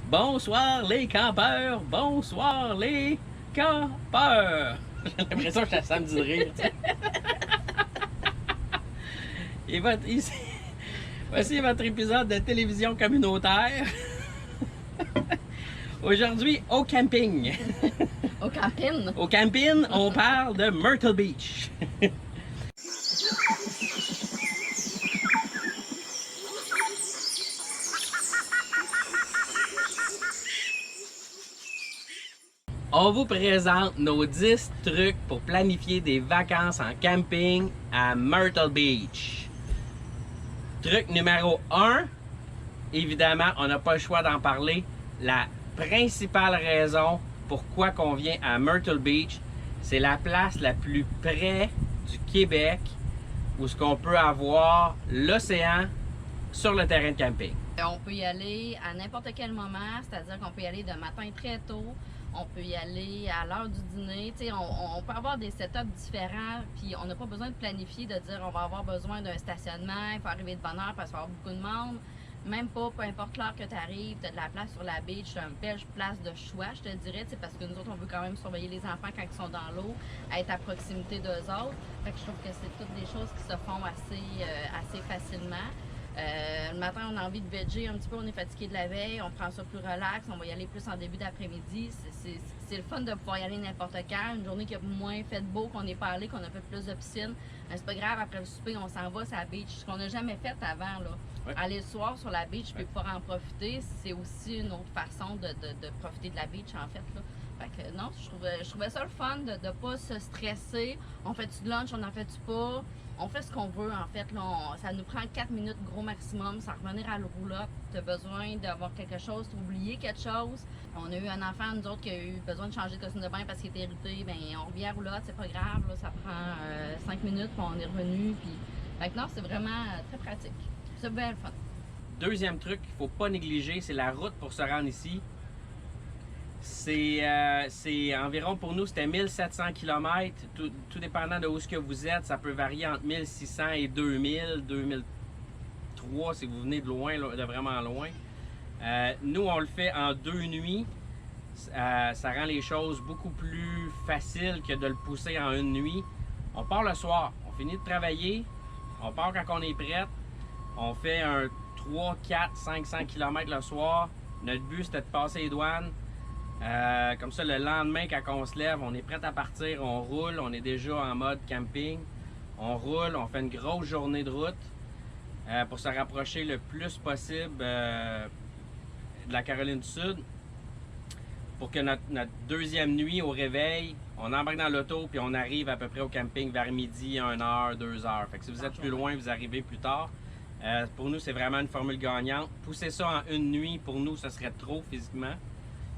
Bonsoir les campeurs, bonsoir les campeurs. J'ai l'impression que ça me dit de rire. Et voici votre épisode de télévision communautaire. Aujourd'hui, au camping. Au camping. Au camping, on parle de Myrtle Beach. On vous présente nos 10 trucs pour planifier des vacances en camping à Myrtle Beach. Truc numéro 1, évidemment, on n'a pas le choix d'en parler. La principale raison pourquoi qu'on vient à Myrtle Beach, c'est la place la plus près du Québec où ce qu'on peut avoir l'océan sur le terrain de camping. On peut y aller à n'importe quel moment, c'est-à-dire qu'on peut y aller de matin très tôt, on peut y aller à l'heure du dîner. On peut avoir des setups différents, puis on n'a pas besoin de planifier, de dire on va avoir besoin d'un stationnement, il faut arriver de bonne heure parce qu'il va y avoir beaucoup de monde. Même pas, peu importe l'heure que tu arrives, tu as de la place sur la beach, c'est une belle place de choix, je te dirais, parce que nous autres, on veut quand même surveiller les enfants quand ils sont dans l'eau, être à proximité d'eux autres. Fait que je trouve que c'est toutes des choses qui se font assez facilement. Le matin, on a envie de veger un petit peu, on est fatigué de la veille, on prend ça plus relax, on va y aller plus en début d'après-midi. C'est le fun de pouvoir y aller n'importe quand. Une journée qui a moins fait beau, qu'on n'est pas allé, qu'on a fait plus de piscine. C'est pas grave, après le souper, on s'en va sur la beach. Ce qu'on n'a jamais fait avant, là. Ouais. Aller le soir sur la beach puis pouvoir en profiter, c'est aussi une autre façon de profiter de la beach, en fait, là. Fait que non, je trouvais ça le fun de ne pas se stresser. On fait-tu de lunch, on en fait-tu pas? On fait ce qu'on veut, en fait. Là, ça nous prend 4 minutes gros maximum, sans revenir à la roulotte. Tu as besoin d'avoir quelque chose, t'as oublié quelque chose. On a eu un enfant, nous autres, qui a eu besoin de changer de costume de bain parce qu'il était irrité. Bien, on revient à la roulotte, c'est pas grave. Là, ça prend 5 minutes, puis on est revenu. Puis... Fait que non, c'est vraiment très pratique. C'est bien le fun. Deuxième truc qu'il ne faut pas négliger, c'est la route pour se rendre ici. C'est environ, pour nous, c'était 1700 km. Tout dépendant de où ce que vous êtes, ça peut varier entre 1600 et 2000, 2003 si vous venez de loin, de vraiment loin. Nous, on le fait en 2 nuits. Ça rend les choses beaucoup plus faciles que de le pousser en une nuit. On part le soir, on finit de travailler, on part quand on est prêt. On fait un 3, 4, 500 km le soir. Notre but, c'était de passer les douanes. Comme ça, le lendemain, quand on se lève, on est prêt à partir, on roule, on est déjà en mode camping. On roule, on fait une grosse journée de route pour se rapprocher le plus possible de la Caroline du Sud. Pour que notre deuxième nuit au réveil, on embarque dans l'auto puis on arrive à peu près au camping vers midi, 1h, 2h. Fait que si vous êtes plus loin, vous arrivez plus tard. Pour nous, c'est vraiment une formule gagnante. Pousser ça en une nuit, pour nous, ce serait trop physiquement.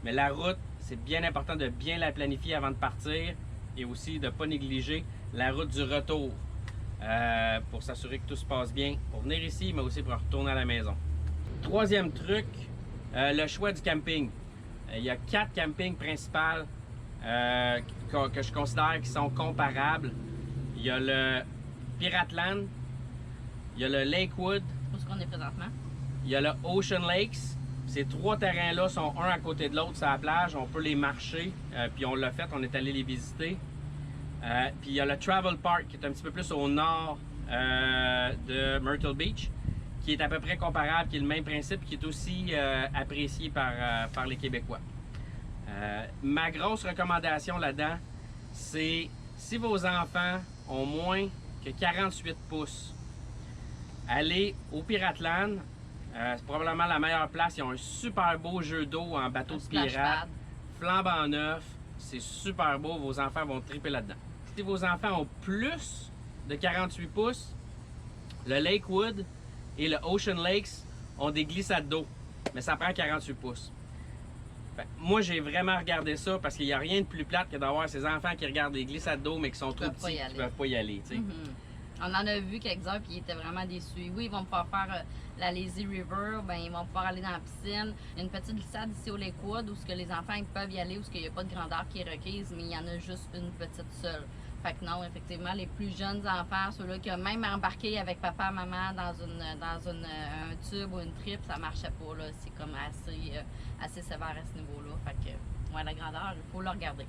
Mais la route, c'est bien important de bien la planifier avant de partir et aussi de ne pas négliger la route du retour pour s'assurer que tout se passe bien pour venir ici, mais aussi pour retourner à la maison. Troisième truc, le choix du camping. Il y a 4 campings principaux que je considère qui sont comparables. Il y a le Piratland, il y a le Lakewood. Où est-ce qu'on est présentement? Il y a le Ocean Lakes. Ces 3 terrains-là sont un à côté de l'autre sur la plage. On peut les marcher, puis on l'a fait, on est allé les visiter. Puis il y a le Travel Park qui est un petit peu plus au nord de Myrtle Beach, qui est à peu près comparable, qui est le même principe, qui est aussi apprécié par les Québécois. Ma grosse recommandation là-dedans, c'est si vos enfants ont moins que 48 pouces, allez au Piratland. C'est probablement la meilleure place. Ils ont un super beau jeu d'eau en bateau de pirate, flambant neuf. C'est super beau. Vos enfants vont triper là-dedans. Si vos enfants ont plus de 48 pouces, le Lakewood et le Ocean Lakes ont des glissades d'eau, mais ça prend 48 pouces. Moi, j'ai vraiment regardé ça parce qu'il n'y a rien de plus plate que d'avoir ces enfants qui regardent des glissades d'eau mais qui sont trop petits et qui ne peuvent pas y aller. On en a vu quelques-uns qui étaient vraiment déçus. Oui, ils vont pouvoir faire la Lazy River, ben, ils vont pouvoir aller dans la piscine. Il y a une petite glissade ici au Lakewood où ce que les enfants ils peuvent y aller, où il n'y a pas de grandeur qui est requise, mais il y en a juste une petite seule. Fait que non, effectivement, les plus jeunes enfants, ceux-là qui ont même embarqué avec papa, maman dans un tube ou une trip, ça marchait pas, là. C'est comme assez sévère à ce niveau-là. Fait que, ouais, la grandeur, il faut le regarder.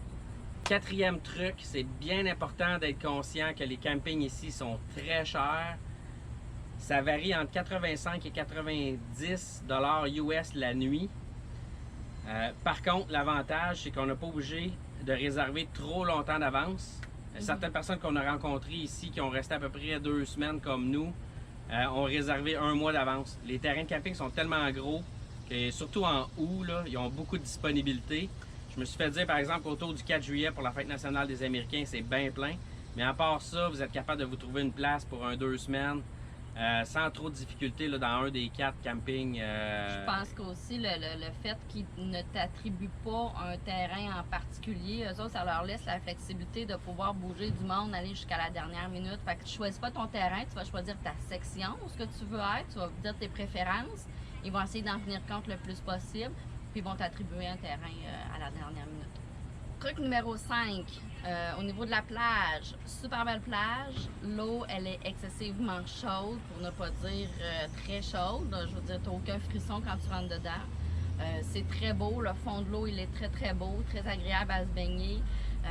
Quatrième truc, c'est bien important d'être conscient que les campings ici sont très chers. Ça varie entre 85 et 90 $ US la nuit. Par contre, l'avantage, c'est qu'on n'a pas obligé de réserver trop longtemps d'avance. Certaines personnes qu'on a rencontrées ici, qui ont resté à peu près 2 semaines comme nous, ont réservé 1 mois d'avance. Les terrains de camping sont tellement gros que, surtout en août, là, ils ont beaucoup de disponibilité. Je me suis fait dire, par exemple, qu'autour du 4 juillet pour la Fête nationale des Américains, c'est bien plein. Mais à part ça, vous êtes capable de vous trouver une place pour 2 semaines sans trop de difficultés là, dans un des 4 campings. Je pense qu'aussi le fait qu'ils ne t'attribuent pas un terrain en particulier, eux autres, ça leur laisse la flexibilité de pouvoir bouger du monde, aller jusqu'à la dernière minute. Fait que tu ne choisis pas ton terrain, tu vas choisir ta section, ce que tu veux être, tu vas dire tes préférences. Ils vont essayer d'en tenir compte le plus possible, puis ils vont t'attribuer un terrain à la dernière minute. Truc numéro 5, au niveau de la plage, super belle plage. L'eau, elle est excessivement chaude, pour ne pas dire très chaude. Je veux dire, tu n'as aucun frisson quand tu rentres dedans. C'est très beau, le fond de l'eau, il est très très beau, très agréable à se baigner.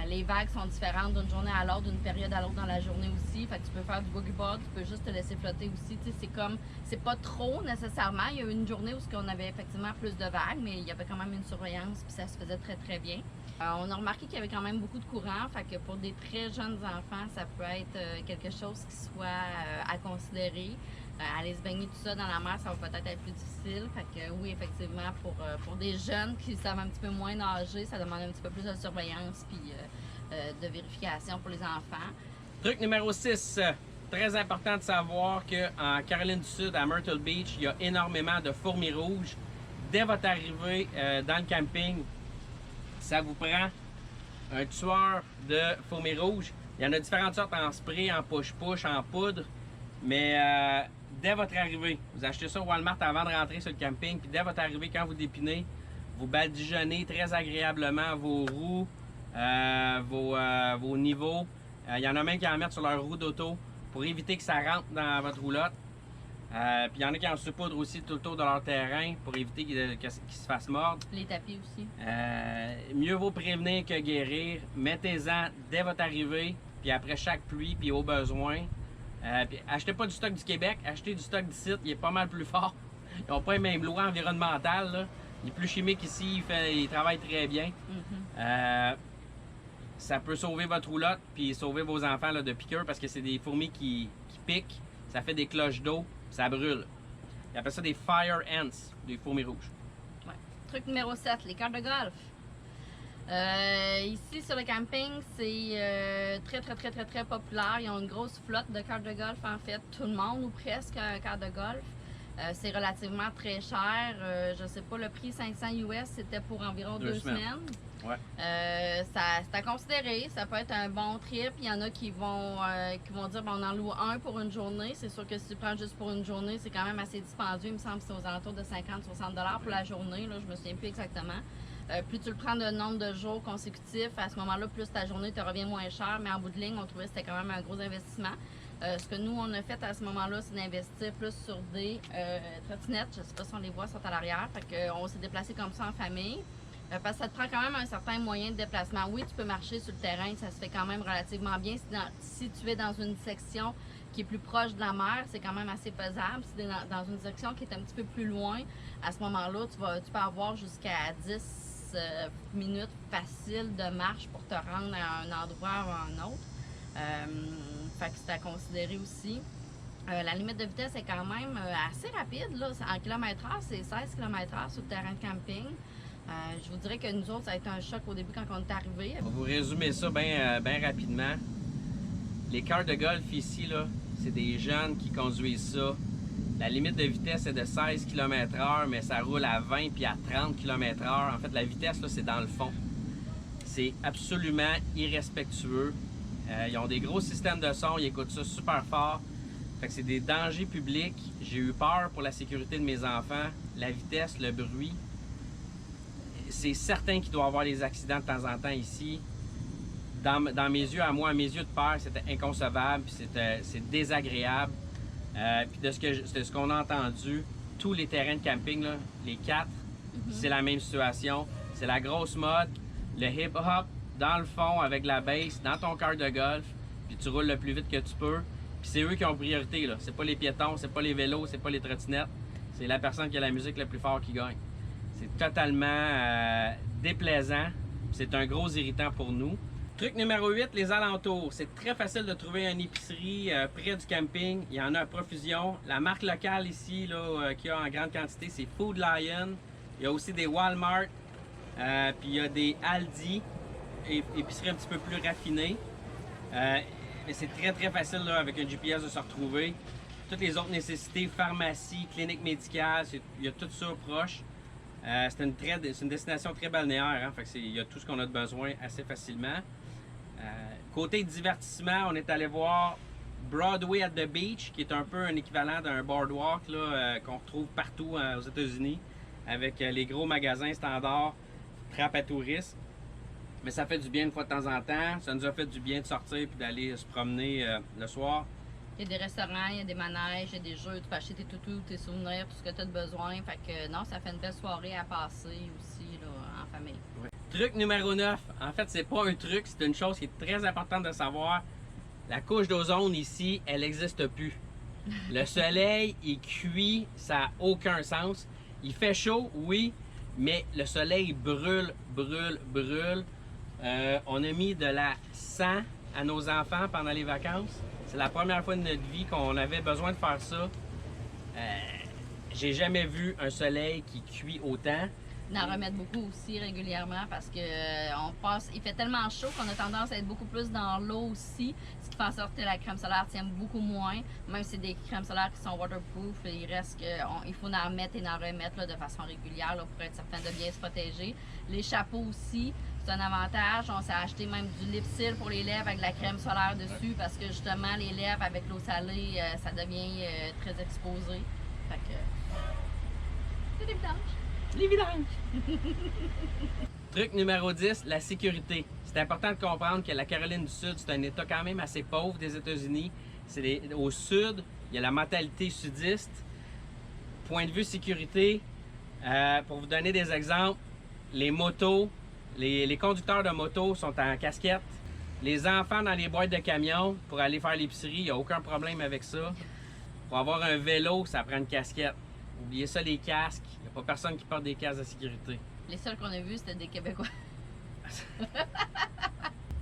Les vagues sont différentes d'une journée à l'autre, d'une période à l'autre dans la journée aussi. Fait que tu peux faire du boogie board, tu peux juste te laisser flotter aussi. Tu sais, c'est comme, c'est pas trop nécessairement. Il y a eu une journée où on avait effectivement plus de vagues, mais il y avait quand même une surveillance, puis ça se faisait très très bien. On a remarqué qu'il y avait quand même beaucoup de courant, fait que pour des très jeunes enfants, ça peut être quelque chose qui soit à considérer. Aller se baigner tout ça dans la mer, ça va peut-être être plus difficile. Fait que oui, effectivement, pour des jeunes qui savent un petit peu moins nager, ça demande un petit peu plus de surveillance puis de vérification pour les enfants. Truc numéro 6, très important de savoir qu'en Caroline du Sud, à Myrtle Beach, il y a énormément de fourmis rouges. Dès votre arrivée dans le camping, ça vous prend un tueur de fourmis rouges. Il y en a différentes sortes en spray, en push-push, en poudre. Mais dès votre arrivée, vous achetez ça au Walmart avant de rentrer sur le camping. Puis dès votre arrivée, quand vous dépinez, vous badigeonnez très agréablement vos roues, vos niveaux. Il y en a même qui en mettent sur leur roue d'auto pour éviter que ça rentre dans votre roulotte. Puis il y en a qui en saupoudrent aussi tout autour de leur terrain pour éviter qu'ils se fassent mordre. Les tapis aussi. Mieux vaut prévenir que guérir. Mettez-en dès votre arrivée, puis après chaque pluie, puis au besoin. Puis achetez pas du stock du Québec, achetez du stock d'ici, il est pas mal plus fort. Ils n'ont pas les mêmes lois environnementales, là. Il est plus chimique ici, il travaille très bien. Ça peut sauver votre roulotte, puis sauver vos enfants là, de piqûres, parce que c'est des fourmis qui piquent, ça fait des cloches d'eau, ça brûle. Ils appellent ça des fire ants, des fourmis rouges. Ouais. Truc numéro 7, les cartes de golf. Ici sur le camping, c'est très populaire. Ils ont une grosse flotte de cartes de golf en fait. Tout le monde ou presque a une carte de golf. C'est relativement très cher. Je sais pas, le prix 500 US, c'était pour environ 2 semaines. Ouais. C'est à considérer. Ça peut être un bon trip. Il y en a qui vont dire on en loue un pour une journée. C'est sûr que si tu prends juste pour une journée, c'est quand même assez dispendieux. Il me semble que c'est aux alentours de 50-60 $ pour la journée. Là, je me souviens plus exactement. Plus tu le prends de nombre de jours consécutifs, à ce moment-là, plus ta journée te revient moins cher. Mais en bout de ligne, on trouvait que c'était quand même un gros investissement. Ce que nous, on a fait à ce moment-là, c'est d'investir plus sur des trottinettes. Je ne sais pas si on les voit, sont à l'arrière. Fait qu'on s'est déplacé comme ça en famille. Parce que ça te prend quand même un certain moyen de déplacement. Oui, tu peux marcher sur le terrain, ça se fait quand même relativement bien. Si tu es dans une section qui est plus proche de la mer, c'est quand même assez faisable. Si tu es dans une section qui est un petit peu plus loin, à ce moment-là, tu peux avoir jusqu'à 10 minutes faciles de marche pour te rendre à un endroit ou à un autre. Fait que c'est à considérer aussi. La limite de vitesse est quand même assez rapide. Là. En km/h, c'est 16 km/h sur le terrain de camping. Je vous dirais que nous autres, ça a été un choc au début quand on est arrivé. On va vous résumer ça bien rapidement. Les cartes de golf ici, là, c'est des jeunes qui conduisent ça. La limite de vitesse est de 16 km/h, mais ça roule à 20 puis à 30 km/h. En fait, la vitesse, là, c'est dans le fond. C'est absolument irrespectueux. Ils ont des gros systèmes de son, ils écoutent ça super fort. Fait que c'est des dangers publics. J'ai eu peur pour la sécurité de mes enfants. La vitesse, le bruit. C'est certain qu'il doit y avoir des accidents de temps en temps ici. dans mes yeux, à mes yeux de père, c'était inconcevable, puis c'est désagréable. Puis de ce qu'on a entendu, tous les terrains de camping, là, les 4, c'est la même situation. C'est la grosse mode, le hip-hop dans le fond avec la bass, dans ton cart de golf, puis tu roules le plus vite que tu peux. Puis c'est eux qui ont priorité, là. C'est pas les piétons, c'est pas les vélos, c'est pas les trottinettes. C'est la personne qui a la musique le plus fort qui gagne. C'est totalement déplaisant. C'est un gros irritant pour nous. Truc numéro 8, les alentours. C'est très facile de trouver une épicerie près du camping. Il y en a à profusion. La marque locale ici, qu'il y a en grande quantité, c'est Food Lion. Il y a aussi des Walmart. Puis il y a des Aldi, épicerie un petit peu plus raffinée. Mais c'est très très facile là, avec un GPS de se retrouver. Toutes les autres nécessités, pharmacie, clinique médicale, il y a tout ça proche. C'est une destination très balnéaire, hein? Fait que il y a tout ce qu'on a de besoin assez facilement. Côté divertissement, on est allé voir Broadway at the Beach, qui est un peu un équivalent d'un boardwalk qu'on retrouve partout aux États-Unis, avec les gros magasins standards, trappe à touristes. Mais ça fait du bien une fois de temps en temps. Ça nous a fait du bien de sortir et d'aller se promener le soir. Il y a des restaurants, il y a des manèges, il y a des jeux, tu peux acheter tes toutous, tes souvenirs, tout ce que tu as de besoin. Fait que non, ça fait une belle soirée à passer aussi là, en famille. Ouais. Truc numéro 9. En fait, c'est pas un truc, c'est une chose qui est très importante de savoir. La couche d'ozone ici, elle n'existe plus. Le soleil, il cuit, ça n'a aucun sens. Il fait chaud, oui, mais le soleil brûle, brûle, brûle. On a mis de la sang à nos enfants pendant les vacances. C'est la première fois de notre vie qu'on avait besoin de faire ça. J'ai jamais vu un soleil qui cuit autant. En remettre beaucoup aussi régulièrement parce que il fait tellement chaud qu'on a tendance à être beaucoup plus dans l'eau aussi, ce qui fait en sorte que la crème solaire tient beaucoup moins. Même si c'est des crèmes solaires qui sont waterproof, il reste il faut en remettre et en remettre là, de façon régulière là, pour être certain de bien se protéger. Les chapeaux aussi, c'est un avantage. On s'est acheté même du lip-seal pour les lèvres avec de la crème solaire dessus parce que justement les lèvres avec l'eau salée, ça devient très exposé. Fait que c'est des vidanges. Les vidanges! Truc numéro 10, la sécurité. C'est important de comprendre que la Caroline du Sud, c'est un État quand même assez pauvre des États-Unis. Au Sud, il y a la mentalité sudiste. Point de vue sécurité, pour vous donner des exemples, les motos, les conducteurs de motos sont en casquette. Les enfants dans les boîtes de camions pour aller faire l'épicerie, il n'y a aucun problème avec ça. Pour avoir un vélo, ça prend une casquette. Oubliez ça, les casques. Il n'y a pas personne qui porte des casques de sécurité. Les seuls qu'on a vus, c'était des Québécois.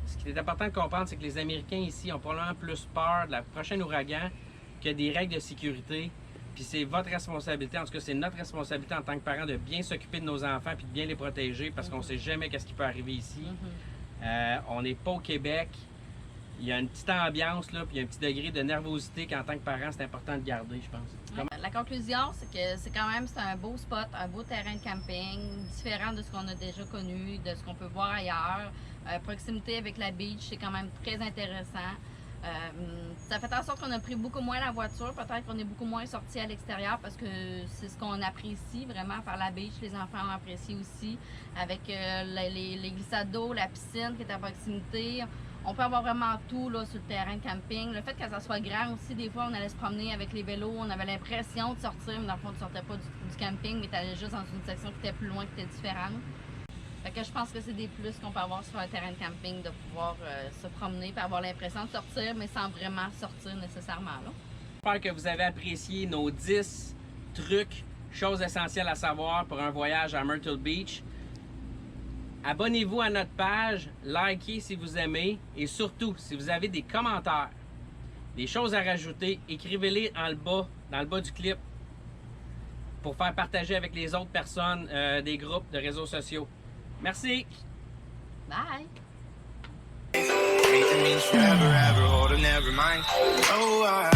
Ce qui est important de comprendre, c'est que les Américains ici ont probablement plus peur de la prochaine ouragan que des règles de sécurité. Puis c'est votre responsabilité, en tout cas c'est notre responsabilité en tant que parents de bien s'occuper de nos enfants puis de bien les protéger parce qu'on ne sait jamais qu'est-ce qui peut arriver ici. On n'est pas au Québec. Il y a une petite ambiance, là, puis un petit degré de nervosité qu'en tant que parent, c'est important de garder, je pense. La conclusion, c'est que c'est un beau spot, un beau terrain de camping, différent de ce qu'on a déjà connu, de ce qu'on peut voir ailleurs. Proximité avec la beach, c'est quand même très intéressant. Ça fait en sorte qu'on a pris beaucoup moins la voiture, peut-être qu'on est beaucoup moins sorti à l'extérieur parce que c'est ce qu'on apprécie vraiment, faire la beach, les enfants ont apprécié aussi, avec les glissades d'eau, la piscine qui est à proximité. On peut avoir vraiment tout là, sur le terrain de camping. Le fait que ça soit grand aussi, des fois on allait se promener avec les vélos, on avait l'impression de sortir, mais dans le fond tu sortais pas du camping, mais tu allais juste dans une section qui était plus loin, qui était différente. Fait que je pense que c'est des plus qu'on peut avoir sur un terrain de camping, de pouvoir se promener et avoir l'impression de sortir, mais sans vraiment sortir nécessairement. J'espère que vous avez apprécié nos 10 trucs, choses essentielles à savoir pour un voyage à Myrtle Beach. Abonnez-vous à notre page, likez si vous aimez et surtout, si vous avez des commentaires, des choses à rajouter, écrivez-les dans le bas du clip pour faire partager avec les autres personnes des groupes de réseaux sociaux. Merci! Bye! Everything means forever, ever, hold never mind. Oh,